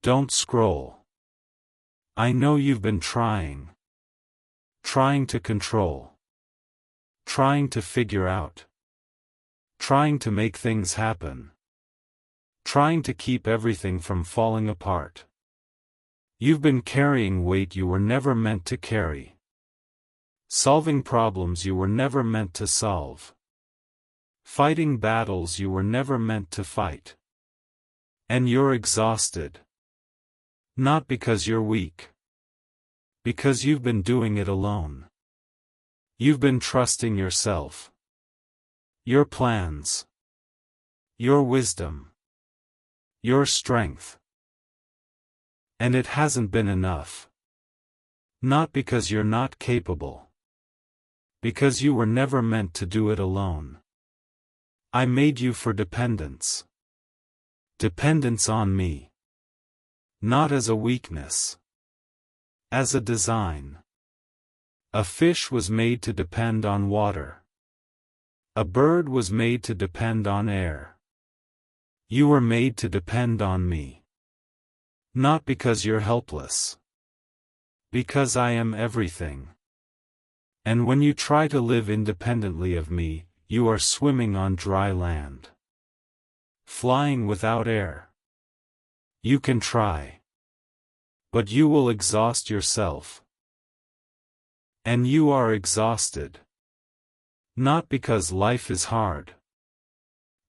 Don't scroll. I know you've been trying. Trying to control. Trying to figure out. Trying to make things happen. Trying to keep everything from falling apart. You've been carrying weight you were never meant to carry. Solving problems you were never meant to solve. Fighting battles you were never meant to fight. And you're exhausted. Not because you're weak. Because you've been doing it alone. You've been trusting yourself. Your plans. Your wisdom. Your strength. And it hasn't been enough. Not because you're not capable. Because you were never meant to do it alone. I made you for dependence. Dependence on me. Not as a weakness. As a design. A fish was made to depend on water. A bird was made to depend on air. You were made to depend on me. Not because you're helpless. Because I am everything. And when you try to live independently of me, you are swimming on dry land. Flying without air. You can try. But you will exhaust yourself. And you are exhausted. Not because life is hard.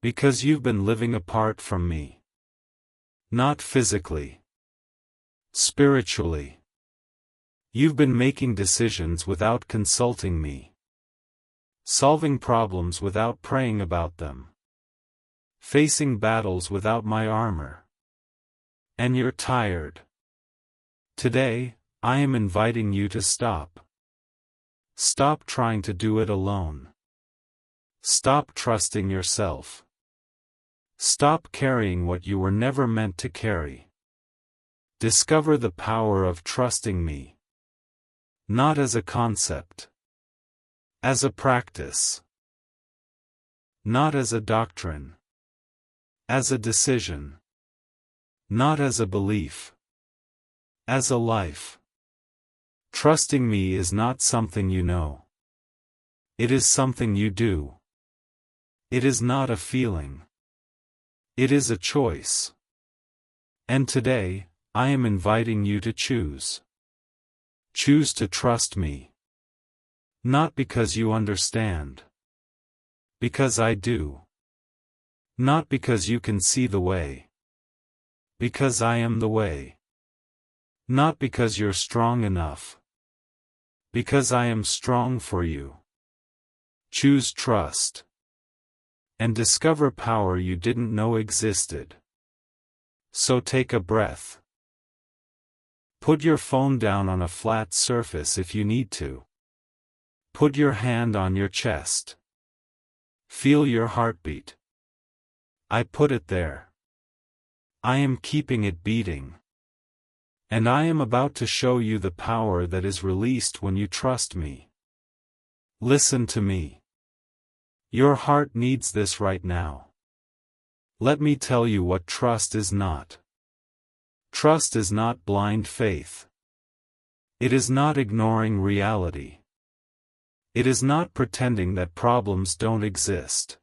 Because you've been living apart from me. Not physically. Spiritually. You've been making decisions without consulting me. Solving problems without praying about them. Facing battles without my armor. And you're tired. Today, I am inviting you to stop. Stop trying to do it alone. Stop trusting yourself. Stop carrying what you were never meant to carry. Discover the power of trusting me. Not as a concept. As a practice. Not as a doctrine. As a decision. Not as a belief. As a life. Trusting me is not something you know. It is something you do. It is not a feeling. It is a choice. And today, I am inviting you to choose. Choose to trust me. Not because you understand. Because I do. Not because you can see the way. Because I am the way. Not because you're strong enough. Because I am strong for you. Choose trust. And discover power you didn't know existed. So take a breath. Put your phone down on a flat surface if you need to. Put your hand on your chest. Feel your heartbeat. I put it there. I am keeping it beating. And I am about to show you the power that is released when you trust me. Listen to me. Your heart needs this right now. Let me tell you what trust is not. Trust is not blind faith. It is not ignoring reality. It is not pretending that problems don't exist.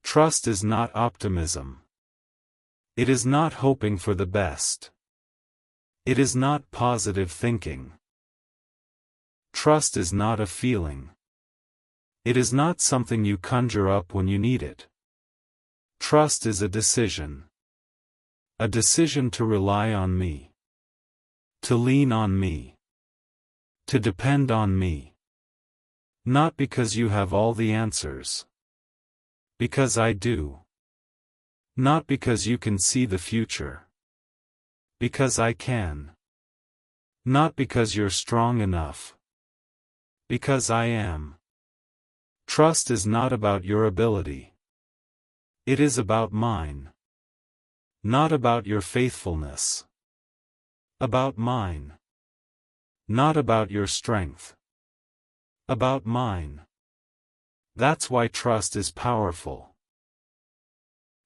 Trust is not optimism. It is not hoping for the best. It is not positive thinking. Trust is not a feeling. It is not something you conjure up when you need it. Trust is a decision. A decision to rely on me. To lean on me. To depend on me. Not because you have all the answers. Because I do. Not because you can see the future. Because I can. Not because you're strong enough. Because I am. Trust is not about your ability. It is about mine. Not about your faithfulness. About mine. Not about your strength. About mine. That's why trust is powerful.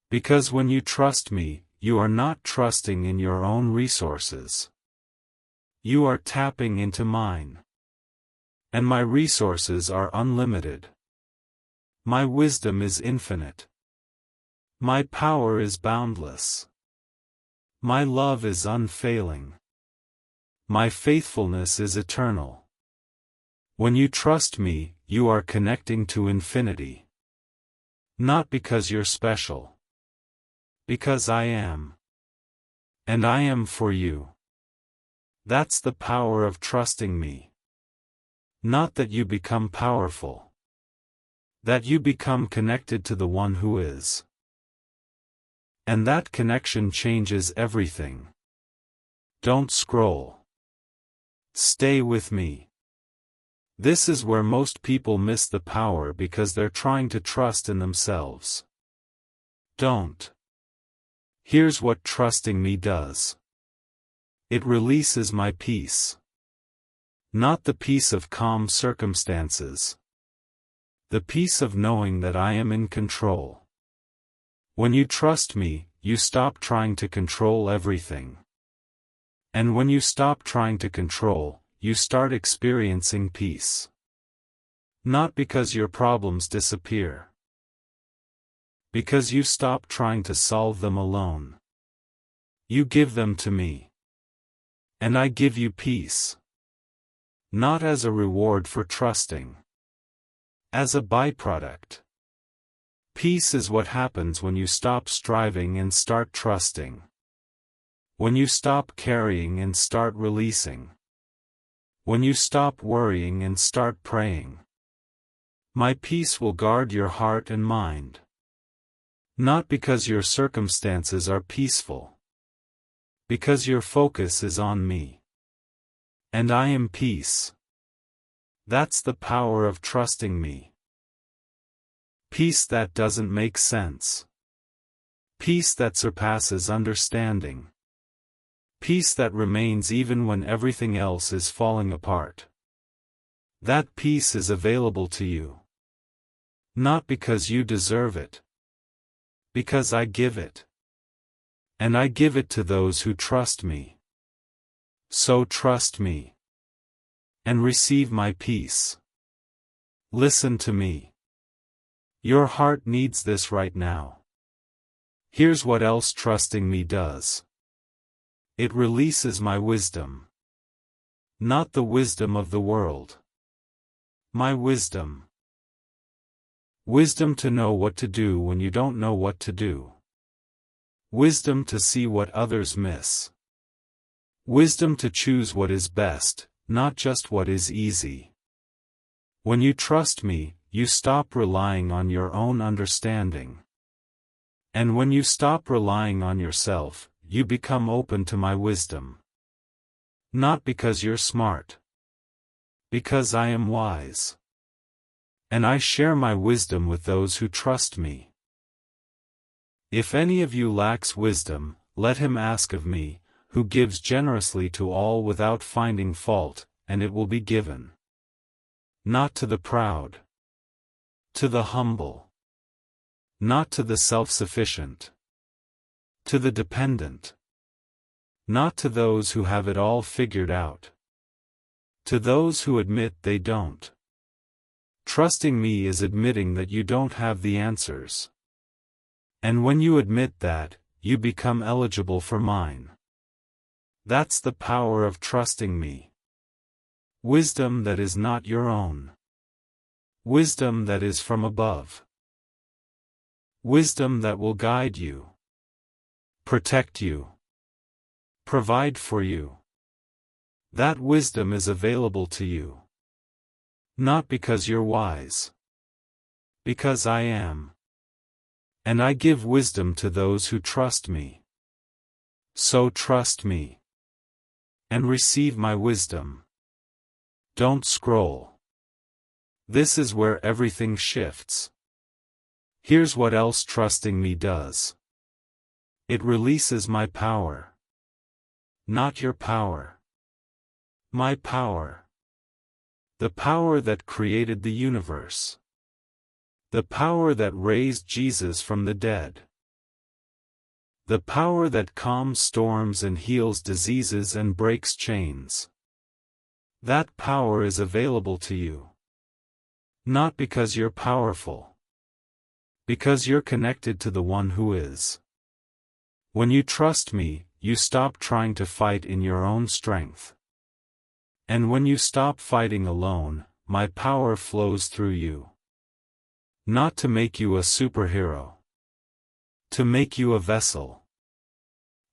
Because when you trust me, you are not trusting in your own resources. You are tapping into mine. And my resources are unlimited. My wisdom is infinite. My power is boundless. My love is unfailing. My faithfulness is eternal. When you trust me, you are connecting to infinity. Not because you're special. Because I am. And I am for you. That's the power of trusting me. Not that you become powerful. That you become connected to the one who is. And that connection changes everything. Don't scroll. Stay with me. This is where most people miss the power because they're trying to trust in themselves. Don't. Here's what trusting me does. It releases my peace. Not the peace of calm circumstances. The peace of knowing that I am in control. When you trust me, you stop trying to control everything. And when you stop trying to control, you start experiencing peace. Not because your problems disappear. Because you stop trying to solve them alone. You give them to me. And I give you peace. Not as a reward for trusting. As a byproduct. Peace is what happens when you stop striving and start trusting. When you stop carrying and start releasing. When you stop worrying and start praying. My peace will guard your heart and mind. Not because your circumstances are peaceful. Because your focus is on me. And I am peace. That's the power of trusting me. Peace that doesn't make sense. Peace that surpasses understanding. Peace that remains even when everything else is falling apart. That peace is available to you. Not because you deserve it. Because I give it. And I give it to those who trust me. So trust me. And receive my peace. Listen to me. Your heart needs this right now. Here's what else trusting me does. It releases my wisdom. Not the wisdom of the world. My wisdom. Wisdom to know what to do when you don't know what to do. Wisdom to see what others miss. Wisdom to choose what is best, not just what is easy. When you trust me, you stop relying on your own understanding. And when you stop relying on yourself, you become open to my wisdom. Not because you're smart. Because I am wise. And I share my wisdom with those who trust me. If any of you lacks wisdom, let him ask of me, who gives generously to all without finding fault, and it will be given. Not to the proud. To the humble. Not to the self-sufficient. To the dependent. Not to those who have it all figured out. To those who admit they don't. Trusting me is admitting that you don't have the answers. And when you admit that, you become eligible for mine. That's the power of trusting me. Wisdom that is not your own. Wisdom that is from above. Wisdom that will guide you. Protect you. Provide for you. That wisdom is available to you. Not because you're wise. Because I am. And I give wisdom to those who trust me. So trust me. And receive my wisdom. Don't scroll. This is where everything shifts. Here's what else trusting me does. It releases my power. Not your power. My power. The power that created the universe. The power that raised Jesus from the dead. The power that calms storms and heals diseases and breaks chains. That power is available to you. Not because you're powerful. Because you're connected to the one who is. When you trust me, you stop trying to fight in your own strength. And when you stop fighting alone, my power flows through you. Not to make you a superhero. To make you a vessel.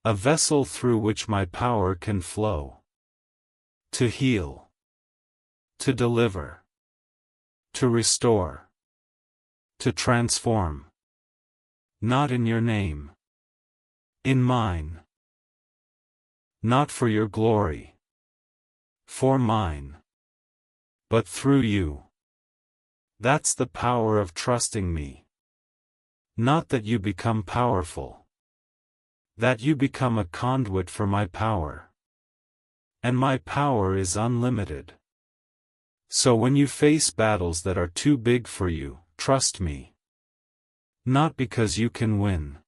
A vessel through which my power can flow. To heal. To deliver. To restore. To transform. Not in your name. In mine. Not for your glory. For mine. But through you. That's the power of trusting me. Not that you become powerful. That you become a conduit for my power. And my power is unlimited. So when you face battles that are too big for you, trust me. Not because you can win.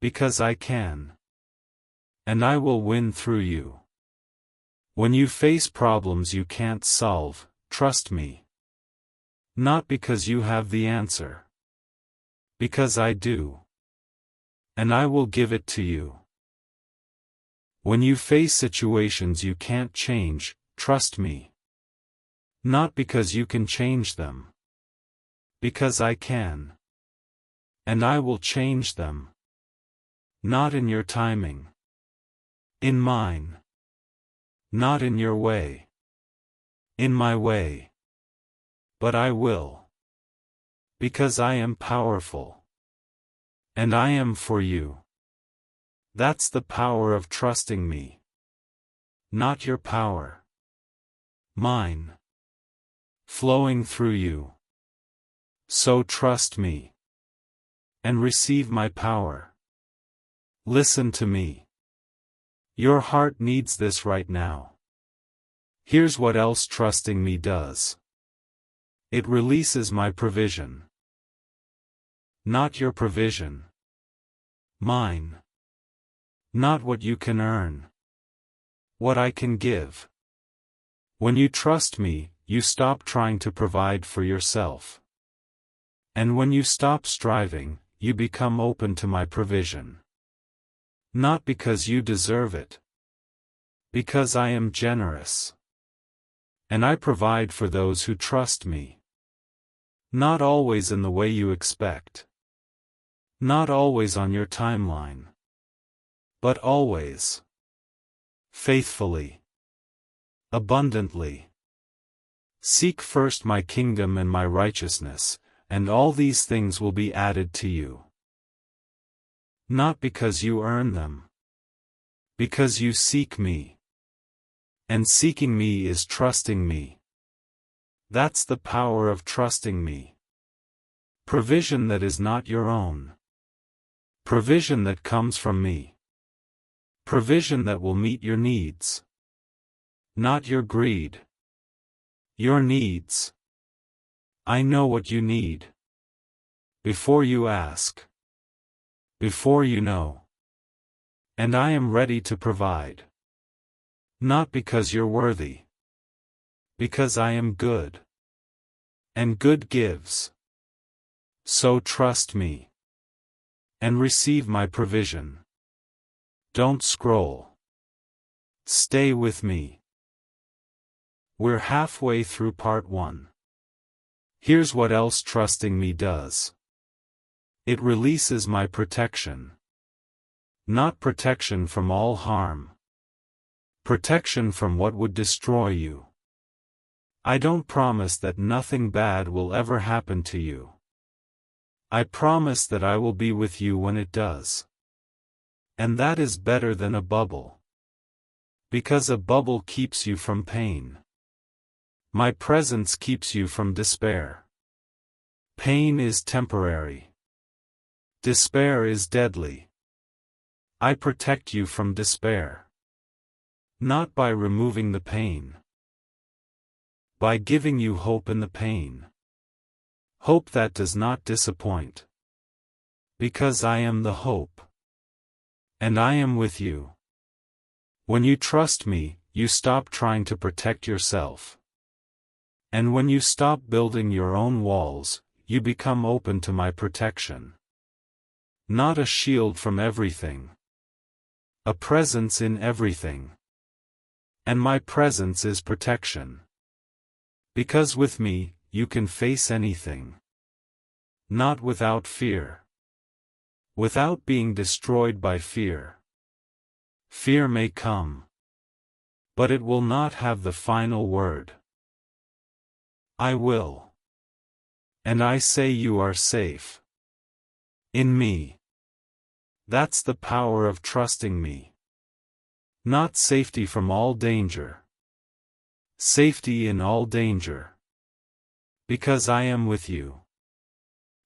Because I can. And I will win through you. When you face problems you can't solve, trust me. Not because you have the answer. Because I do. And I will give it to you. When you face situations you can't change, trust me. Not because you can change them. Because I can. And I will change them. Not in your timing. In mine. Not in your way. In my way. But I will. Because I am powerful. And I am for you. That's the power of trusting me. Not your power. Mine. Flowing through you. So trust me. And receive my power. Listen to me. Your heart needs this right now. Here's what else trusting me does. It releases my provision. Not your provision. Mine. Not what you can earn. What I can give. When you trust me, you stop trying to provide for yourself. And when you stop striving, you become open to my provision. Not because you deserve it. Because I am generous. And I provide for those who trust me. Not always in the way you expect. Not always on your timeline. But always. Faithfully. Abundantly. Seek first my kingdom and my righteousness, and all these things will be added to you. Not because you earn them. Because you seek me. And seeking me is trusting me. That's the power of trusting me. Provision that is not your own. Provision that comes from me. Provision that will meet your needs. Not your greed. Your needs. I know what you need. Before you ask. Before you know. And I am ready to provide. Not because you're worthy. Because I am good. And good gives. So trust me. And receive my provision. Don't scroll. Stay with me. We're halfway through part 1. Here's what else trusting me does. It releases my protection. Not protection from all harm. Protection from what would destroy you. I don't promise that nothing bad will ever happen to you. I promise that I will be with you when it does. And that is better than a bubble. Because a bubble keeps you from pain. My presence keeps you from despair. Pain is temporary. Despair is deadly. I protect you from despair. Not by removing the pain. By giving you hope in the pain. Hope that does not disappoint. Because I am the hope. And I am with you. When you trust me, you stop trying to protect yourself. And when you stop building your own walls, you become open to my protection. Not a shield from everything. A presence in everything. And my presence is protection. Because with me, you can face anything. Not without fear. Without being destroyed by fear. Fear may come. But it will not have the final word. I will. And I say you are safe. In me. That's the power of trusting me. Not safety from all danger. Safety in all danger. Because I am with you.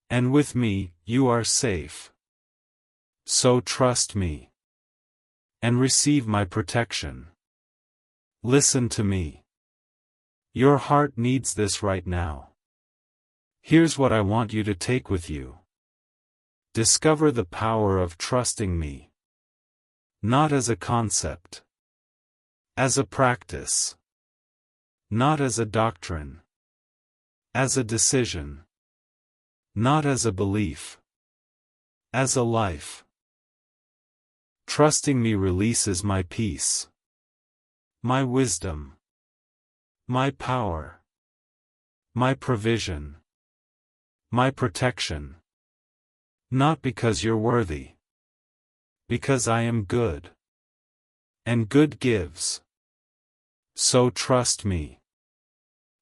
And with me, you are safe. So trust me. And receive my protection. Listen to me. Your heart needs this right now. Here's what I want you to take with you. Discover the power of trusting me. Not as a concept. As a practice. Not as a doctrine. As a decision. Not as a belief. As a life. Trusting me releases my peace. My wisdom. My power. My provision. My protection. Not because you're worthy. Because I am good. And good gives. So trust me.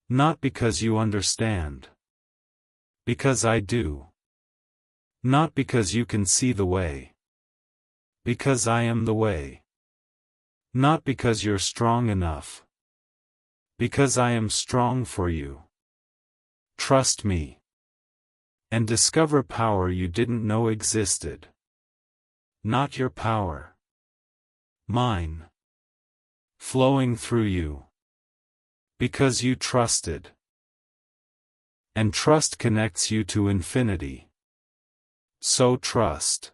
Not because you understand. Because I do. Not because you can see the way. Because I am the way. Not because you're strong enough. Because I am strong for you. Trust me. And discover power you didn't know existed. Not your power. Mine. Flowing through you. Because you trusted. And trust connects you to infinity. So trust.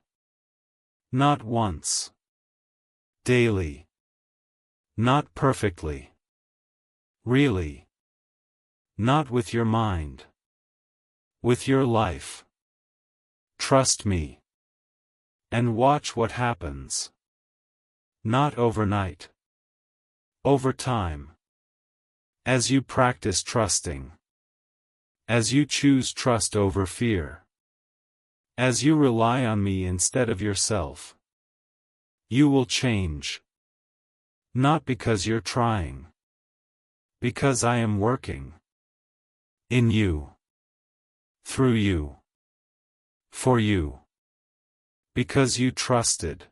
Not once. Daily. Not perfectly. Really. Not with your mind. With your life. Trust me. And watch what happens. Not overnight. Over time. As you practice trusting. As you choose trust over fear. As you rely on me instead of yourself. You will change. Not because you're trying. Because I am working. In you. Through you. For you. Because you trusted.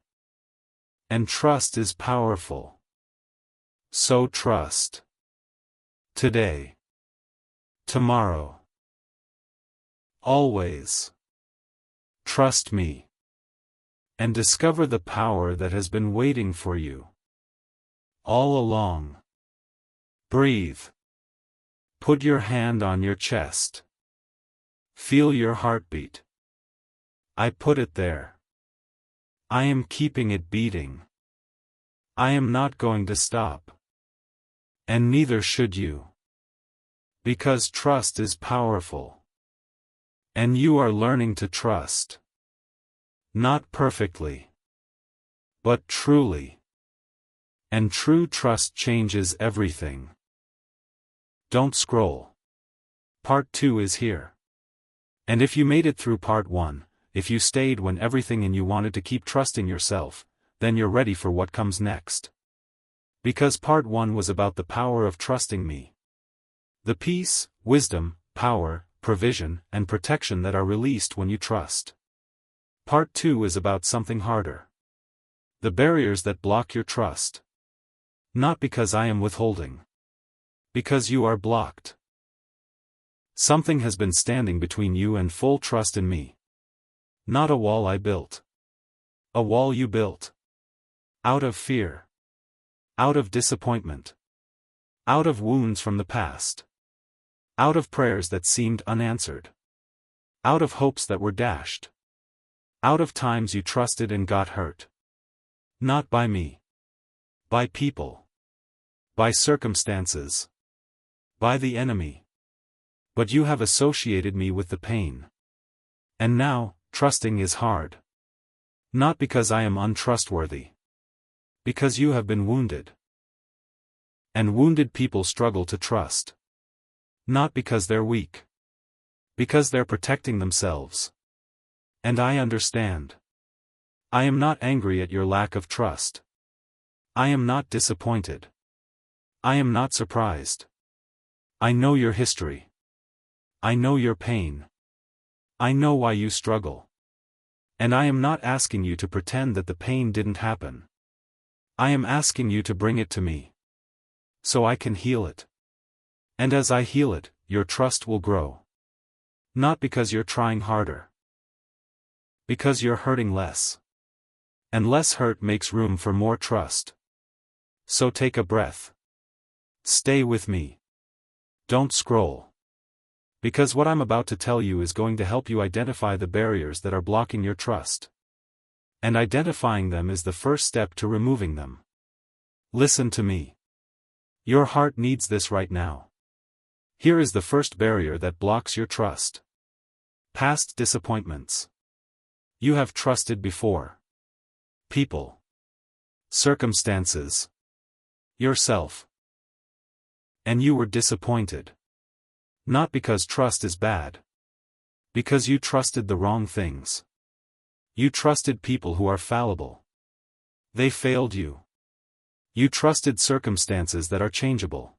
And trust is powerful. So trust. Today. Tomorrow. Always. Trust me. And discover the power that has been waiting for you. All along. Breathe. Put your hand on your chest. Feel your heartbeat. I put it there. I am keeping it beating. I am not going to stop. And neither should you. Because trust is powerful. And you are learning to trust. Not perfectly. But truly. And true trust changes everything. Don't scroll. Part 2 is here. And if you made it through Part 1, if you stayed when everything in you wanted to keep trusting yourself, then you're ready for what comes next. Because Part 1 was about the power of trusting me. The peace, wisdom, power, provision, and protection that are released when you trust. Part 2 is about something harder. The barriers that block your trust. Not because I am withholding. Because you are blocked. Something has been standing between you and full trust in me. Not a wall I built. A wall you built. Out of fear. Out of disappointment. Out of wounds from the past. Out of prayers that seemed unanswered. Out of hopes that were dashed. Out of times you trusted and got hurt. Not by me. By people. By circumstances. By the enemy. But you have associated me with the pain. And now, trusting is hard. Not because I am untrustworthy. Because you have been wounded. And wounded people struggle to trust. Not because they're weak. Because they're protecting themselves. And I understand. I am not angry at your lack of trust. I am not disappointed. I am not surprised. I know your history. I know your pain. I know why you struggle. And I am not asking you to pretend that the pain didn't happen. I am asking you to bring it to me. So I can heal it. And as I heal it, your trust will grow. Not because you're trying harder. Because you're hurting less. And less hurt makes room for more trust. So take a breath. Stay with me. Don't scroll. Because what I'm about to tell you is going to help you identify the barriers that are blocking your trust. And identifying them is the first step to removing them. Listen to me. Your heart needs this right now. Here is the first barrier that blocks your trust. Past disappointments. You have trusted before. People. Circumstances. Yourself. And you were disappointed. Not because trust is bad. Because you trusted the wrong things. You trusted people who are fallible. They failed you. You trusted circumstances that are changeable.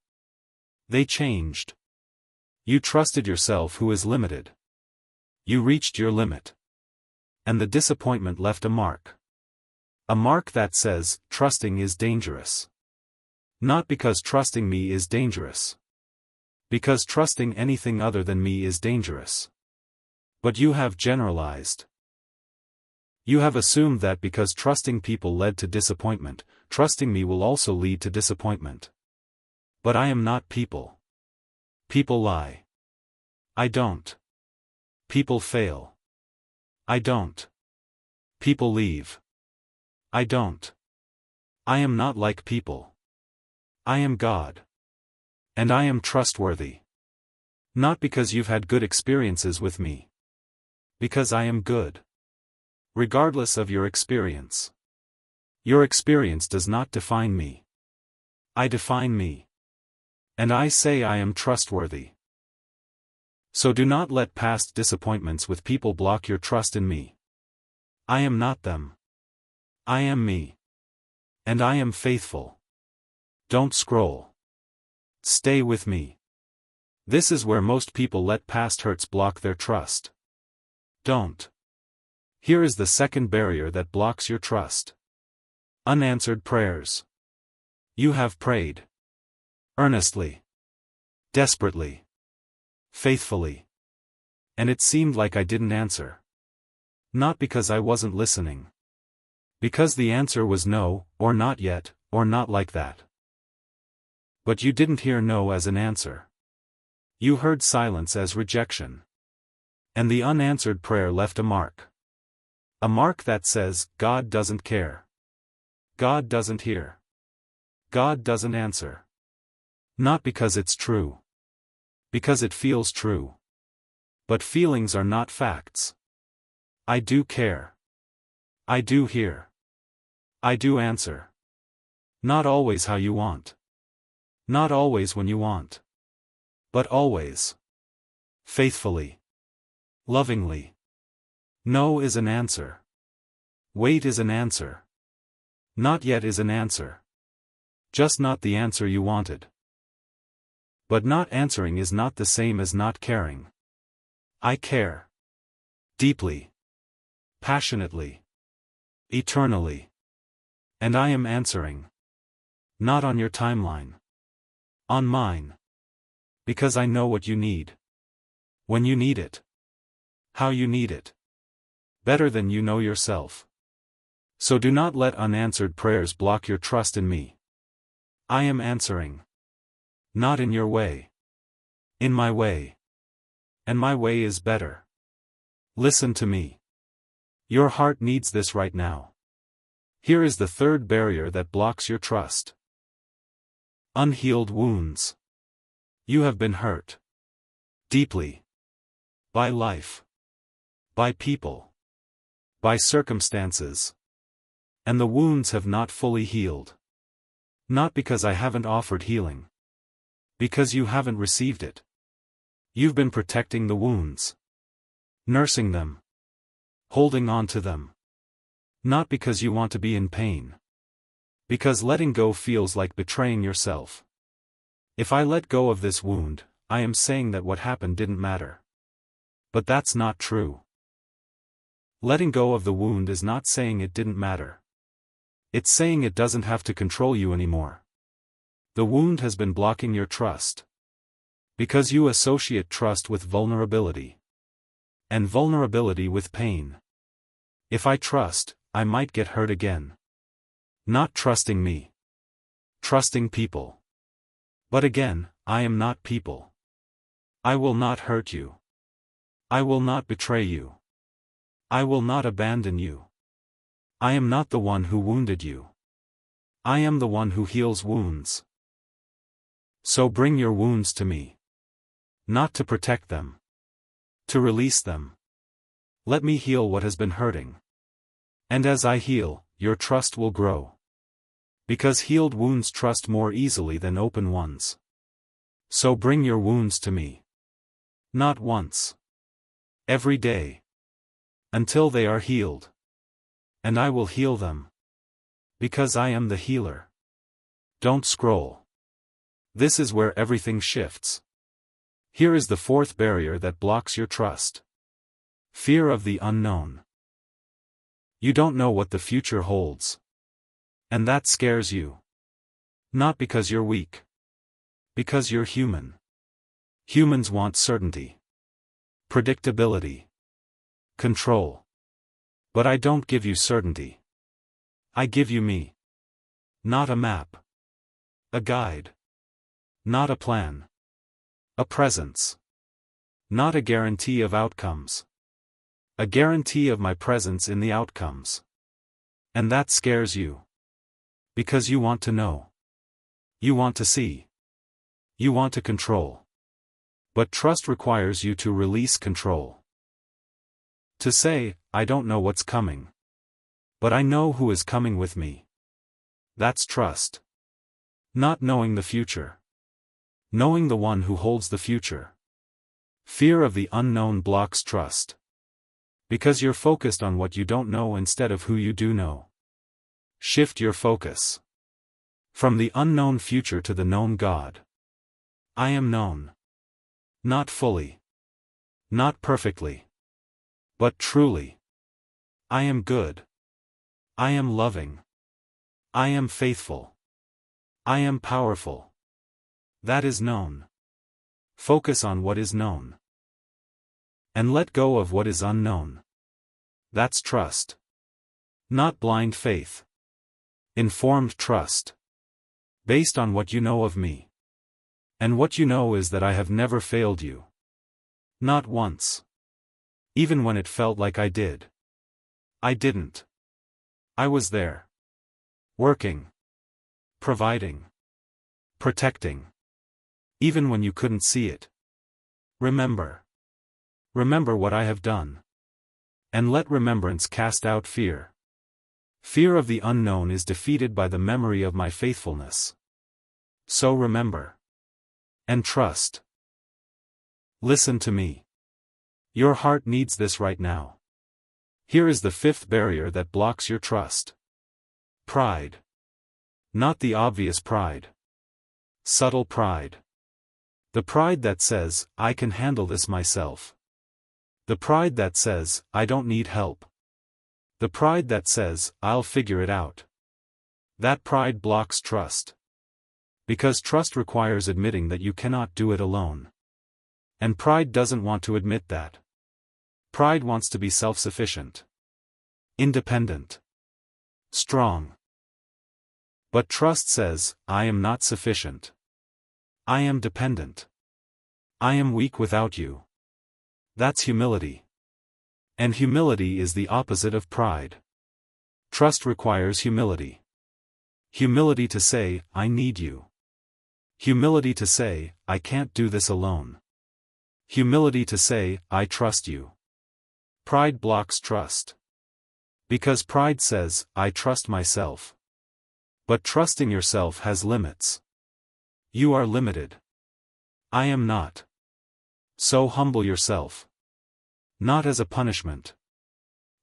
They changed. You trusted yourself who is limited. You reached your limit. And the disappointment left a mark. A mark that says, trusting is dangerous. Not because trusting me is dangerous. Because trusting anything other than me is dangerous. But you have generalized. You have assumed that because trusting people led to disappointment, trusting me will also lead to disappointment. But I am not people. People lie. I don't. People fail. I don't. People leave. I don't. I am not like people. I am God. And I am trustworthy. Not because you've had good experiences with me. Because I am good. Regardless of your experience. Your experience does not define me. I define me. And I say I am trustworthy. So do not let past disappointments with people block your trust in me. I am not them. I am me. And I am faithful. Don't scroll. Stay with me. This is where most people let past hurts block their trust. Don't. Here is the second barrier that blocks your trust. Unanswered prayers. You have prayed. Earnestly. Desperately. Faithfully. And it seemed like I didn't answer. Not because I wasn't listening. Because the answer was no, or not yet, or not like that. But you didn't hear no as an answer. You heard silence as rejection. And the unanswered prayer left a mark. A mark that says, God doesn't care. God doesn't hear. God doesn't answer. Not because it's true. Because it feels true. But feelings are not facts. I do care. I do hear. I do answer. Not always how you want. Not always when you want. But always. Faithfully. Lovingly. No is an answer. Wait is an answer. Not yet is an answer. Just not the answer you wanted. But not answering is not the same as not caring. I care. Deeply. Passionately. Eternally. And I am answering. Not on your timeline. On mine. Because I know what you need. When you need it. How you need it. Better than you know yourself. So do not let unanswered prayers block your trust in me. I am answering. Not in your way. In my way. And my way is better. Listen to me. Your heart needs this right now. Here is the third barrier that blocks your trust. Unhealed wounds. You have been hurt. Deeply. By life. By people. By circumstances. And the wounds have not fully healed. Not because I haven't offered healing. Because you haven't received it. You've been protecting the wounds. Nursing them. Holding on to them. Not because you want to be in pain. Because letting go feels like betraying yourself. If I let go of this wound, I am saying that what happened didn't matter. But that's not true. Letting go of the wound is not saying it didn't matter. It's saying it doesn't have to control you anymore. The wound has been blocking your trust. Because you associate trust with vulnerability. And vulnerability with pain. If I trust, I might get hurt again. Not trusting me. Trusting people. But again, I am not people. I will not hurt you. I will not betray you. I will not abandon you. I am not the one who wounded you. I am the one who heals wounds. So bring your wounds to me. Not to protect them. To release them. Let me heal what has been hurting. And as I heal, your trust will grow. Because healed wounds trust more easily than open ones. So bring your wounds to me. Not once. Every day. Until they are healed. And I will heal them. Because I am the healer. Don't scroll. This is where everything shifts. Here is the fourth barrier that blocks your trust. Fear of the unknown. You don't know what the future holds. And that scares you. Not because you're weak. Because you're human. Humans want certainty. Predictability. Control. But I don't give you certainty. I give you me. Not a map. A guide. Not a plan. A presence. Not a guarantee of outcomes. A guarantee of my presence in the outcomes. And that scares you. Because you want to know. You want to see. You want to control. But trust requires you to release control. To say, I don't know what's coming. But I know who is coming with me. That's trust. Not knowing the future. Knowing the one who holds the future. Fear of the unknown blocks trust. Because you're focused on what you don't know instead of who you do know. Shift your focus. From the unknown future to the known God. I am known. Not fully. Not perfectly. But truly. I am good. I am loving. I am faithful. I am powerful. That is known. Focus on what is known. And let go of what is unknown. That's trust. Not blind faith. Informed trust. Based on what you know of me. And what you know is that I have never failed you. Not once. Even when it felt like I did. I didn't. I was there. Working. Providing. Protecting. Even when you couldn't see it. Remember. Remember what I have done. And let remembrance cast out fear. Fear of the unknown is defeated by the memory of my faithfulness. So remember. And trust. Listen to me. Your heart needs this right now. Here is the fifth barrier that blocks your trust. Pride. Not the obvious pride. Subtle pride. The pride that says, I can handle this myself. The pride that says, I don't need help. The pride that says, I'll figure it out. That pride blocks trust. Because trust requires admitting that you cannot do it alone. And pride doesn't want to admit that. Pride wants to be self-sufficient. Independent. Strong. But trust says, I am not sufficient. I am dependent. I am weak without you. That's humility. And humility is the opposite of pride. Trust requires humility. Humility to say, I need you. Humility to say, I can't do this alone. Humility to say, I trust you. Pride blocks trust. Because pride says, I trust myself. But trusting yourself has limits. You are limited. I am not. So humble yourself. Not as a punishment.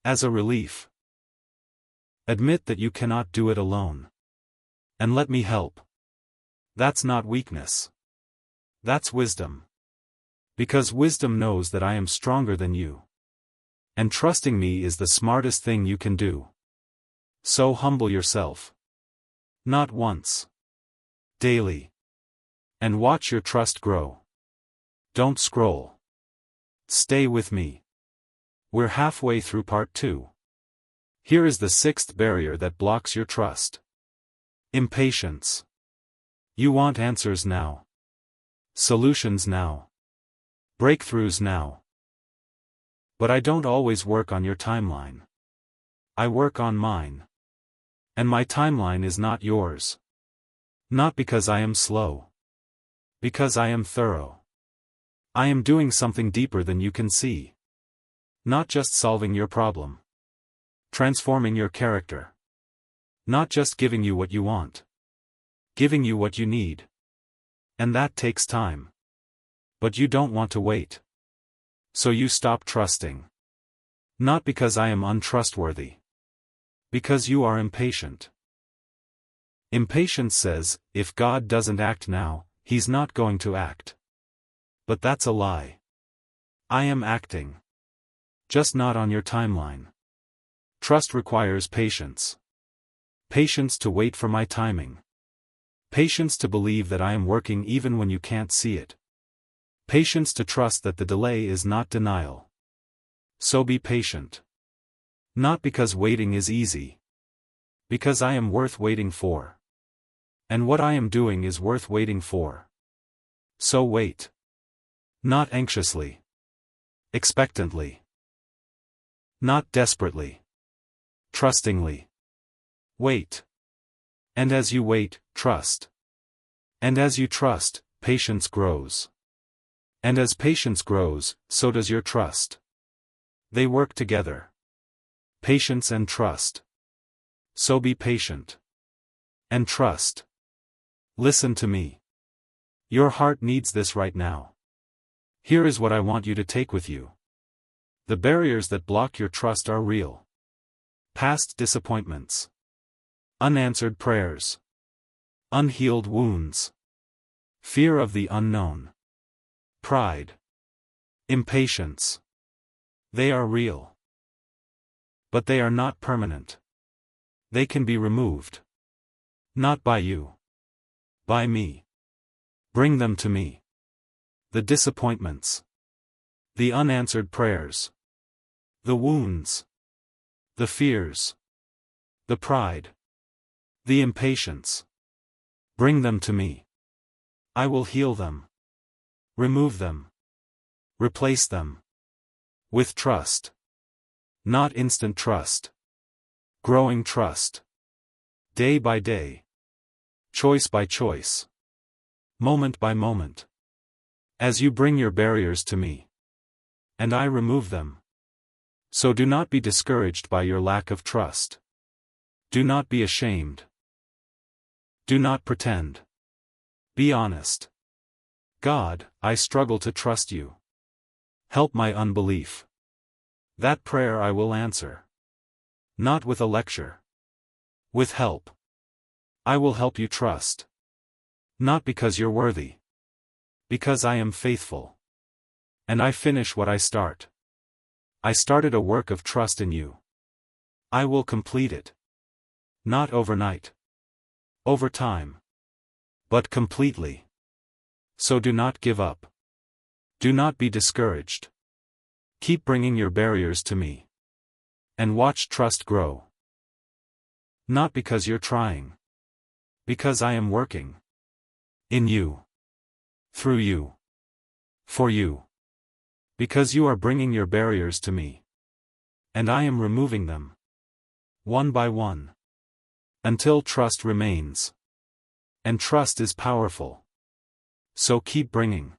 As a relief. Admit that you cannot do it alone. And let me help. That's not weakness. That's wisdom. Because wisdom knows that I am stronger than you. And trusting me is the smartest thing you can do. So humble yourself. Not once. Daily. And watch your trust grow. Don't scroll. Stay with me. We're halfway through part 2. Here is the 6th barrier that blocks your trust. Impatience. You want answers now. Solutions now. Breakthroughs now. But I don't always work on your timeline. I work on mine. And my timeline is not yours. Not because I am slow. Because I am thorough. I am doing something deeper than you can see. Not just solving your problem. Transforming your character. Not just giving you what you want. Giving you what you need. And that takes time. But you don't want to wait. So you stop trusting. Not because I am untrustworthy. Because you are impatient. Impatience says, if God doesn't act now, He's not going to act. But that's a lie. I am acting. Just not on your timeline. Trust requires patience. Patience to wait for my timing. Patience to believe that I am working even when you can't see it. Patience to trust that the delay is not denial. So be patient. Not because waiting is easy. Because I am worth waiting for. And what I am doing is worth waiting for. So wait. Not anxiously. Expectantly. Not desperately. Trustingly. Wait. And as you wait, trust. And as you trust, patience grows. And as patience grows, so does your trust. They work together. Patience and trust. So be patient. And trust. Listen to me. Your heart needs this right now. Here is what I want you to take with you. The barriers that block your trust are real. Past disappointments. Unanswered prayers. Unhealed wounds. Fear of the unknown. Pride. Impatience. They are real. But they are not permanent. They can be removed. Not by you. By me. Bring them to me. The disappointments. The unanswered prayers. The wounds. The fears. The pride. The impatience. Bring them to me. I will heal them. Remove them. Replace them. With trust. Not instant trust. Growing trust. Day by day. Choice by choice. Moment by moment. As you bring your barriers to me. And I remove them. So do not be discouraged by your lack of trust. Do not be ashamed. Do not pretend. Be honest. God, I struggle to trust you. Help my unbelief. That prayer I will answer. Not with a lecture. With help. I will help you trust. Not because you're worthy. Because I am faithful. And I finish what I start. I started a work of trust in you. I will complete it. Not overnight. Over time. But completely. So do not give up. Do not be discouraged. Keep bringing your barriers to me. And watch trust grow. Not because you're trying. Because I am working. In you. Through you. For you. Because you are bringing your barriers to me. And I am removing them. one by one. Until trust remains. And trust is powerful. So keep bringing.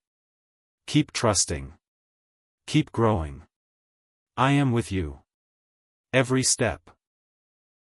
Keep trusting. Keep growing. I am with you. Every step.